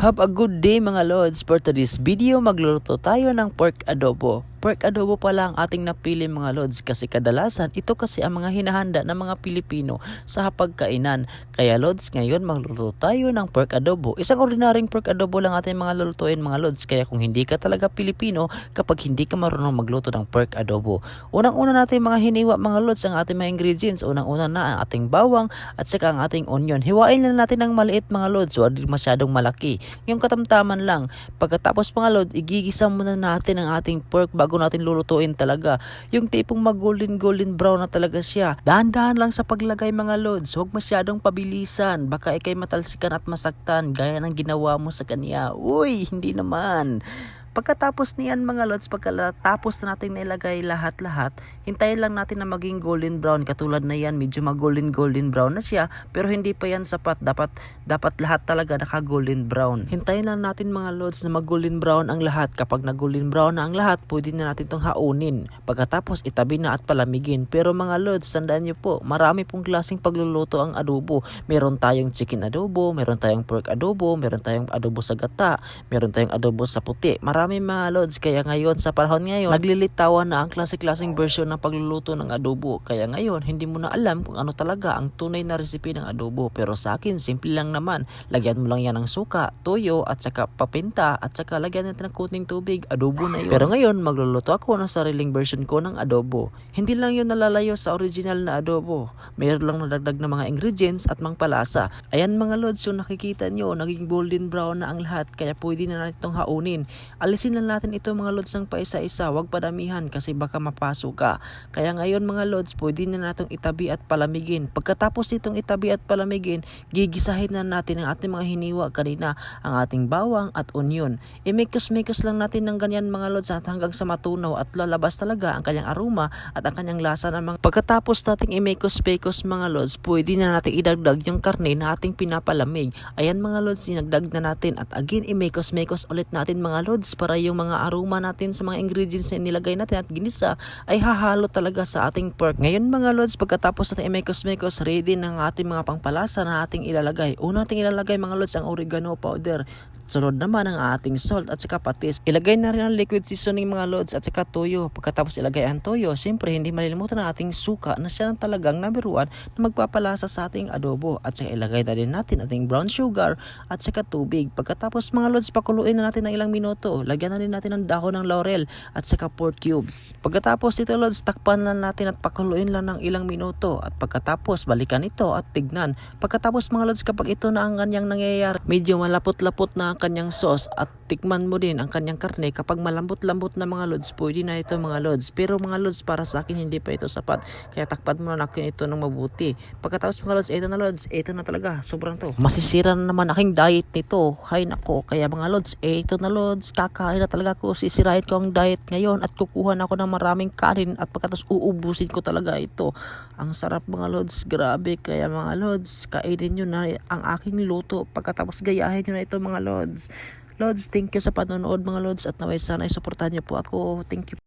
Have a good day mga lods. For today's video, magluluto tayo ng pork adobo. Pork adobo pala ang ating napili mga lods kasi kadalasan ito kasi ang mga hinahanda ng mga Pilipino sa hapagkainan. Kaya lods, ngayon magluluto tayo ng pork adobo. Isang ordinaryong pork adobo lang ating mga lulutuin mga lods. Kaya kung hindi ka talaga Pilipino, kapag hindi ka marunong magluto ng pork adobo, unang-una natin mga hiniwa mga lods ang ating mga ingredients. Unang-una na ang ating bawang at saka ang ating onion. Hiwain na natin ng maliit mga lods, huwag masyadong malaki. Yung katamtaman lang. Pagkatapos mga lods, igigisa muna natin ang ating pork bago natin lulutuin talaga. Yung tipong mag golden brown na talaga siya. Dahan-dahan lang sa paglagay mga lods. Huwag masyadong pabilisan. Baka ikay matalsikan at masaktan gaya ng ginawa mo sa kanya. Uy, hindi naman. Pagkatapos niyan mga lods, pagkatapos na natin nilagay lahat-lahat, hintayin lang natin na maging golden brown. Katulad na yan, medyo mag golden brown na siya, pero hindi pa yan sapat. Dapat lahat talaga naka golden brown. Hintayin lang natin mga lods na mag golden brown ang lahat. Kapag nag golden brown na ang lahat, pwede na natin itong haunin. Pagkatapos itabi na at palamigin. Pero mga lods, tandaan nyo po, marami pong klaseng pagluluto ang adobo. Meron tayong chicken adobo, meron tayong pork adobo, meron tayong adobo sa gata, meron tayong adobo sa puti. Marami mga lods, kaya ngayon sa panahon ngayon naglilitawan na ang klase-klaseng version ng pagluluto ng adobo. Kaya ngayon hindi mo na alam kung ano talaga ang tunay na recipe ng adobo. Pero sa akin simple lang naman, lagyan mo lang yan ng suka, toyo at saka papinta at saka lagyan natin ng kunting tubig, adobo na yun. Pero ngayon magluluto ako ng sariling version ko ng adobo. Hindi lang yun nalalayo sa original na adobo, mayroon lang nadagdag na mga ingredients at mga palasa. Ayan mga lods, yung nakikita nyo naging golden brown na ang lahat, kaya pwede na natin itong haunin. Alisin lang natin ito mga lods ng paisa-isa, wag padamihan kasi baka mapasok ka. Kaya ngayon mga lods, pwede na natong itabi at palamigin. Pagkatapos itong itabi at palamigin, gigisahin na natin ang ating mga hiniwa kanina, ang ating bawang at onion. I-mekos-mekos lang natin ng ganyan mga lods at hanggang sa matunaw at lalabas talaga ang kanyang aroma at ang kanyang lasa ng mga. Pagkatapos nating i-mekos-mekos mga lods, pwede na natin idagdag yung karne na ating pinapalamig. Ayan mga lods, sinagdag na natin at again i-mekos-mekos ulit natin mga lods para yung mga aroma natin sa mga ingredients na nilagay natin at ginisa ay hahalo talaga sa ating pork. Ngayon mga lods, pagkatapos natin i-mekos-mekos, ready ng ating mga pangpalasa na ating ilalagay. Una nating ilalagay mga lods ang oregano powder. Sunod naman ang ating salt at saka patis. Ilagay na rin ang liquid seasoning mga lods at saka toyo. Pagkatapos ilagay ang toyo, siyempre hindi malilimutan ang ating suka na siya ng talagang number 1 na magpapalasa sa ating adobo. At saka ilagay na rin natin ating brown sugar at saka tubig. Pagkatapos mga lods, pakuluin na natin ng ilang minuto. Lagyan na rin natin ng dahon ng laurel at saka pork cubes. Pagkatapos ito lods, takpan lang natin at pakuluin lang ng ilang minuto. At pagkatapos balikan ito at tignan. Pagkatapos mga lods, kapag ito na ang kanyang nangyayari, medyo malapot-lapot na ang kanyang sauce at tikman mo din ang kanyang karne. Kapag malambot-lambot na mga lods, pwede na ito mga lods. Pero mga lods, para sa akin hindi pa ito sapat. Kaya takpan mo na natin ito ng mabuti. Pagkatapos mga lods, ito na talaga. Sobrang to. Masisira na naman aking diet nito. Hay nako. Kaya mga lods, ito na lods. Kakain na talaga ko. Sisirain ko ang diet ngayon at kukuha na ako ng maraming kanin at pagkatapos uubusin ko talaga ito. Ang sarap mga lods. Grabe. Kaya mga lods, kainin nyo na ang aking luto. Pagkatapos gayahin nyo na ito mga lods. Lods, thank you sa panonood mga lods at naway sana ay suportahan niyo po ako. Thank you.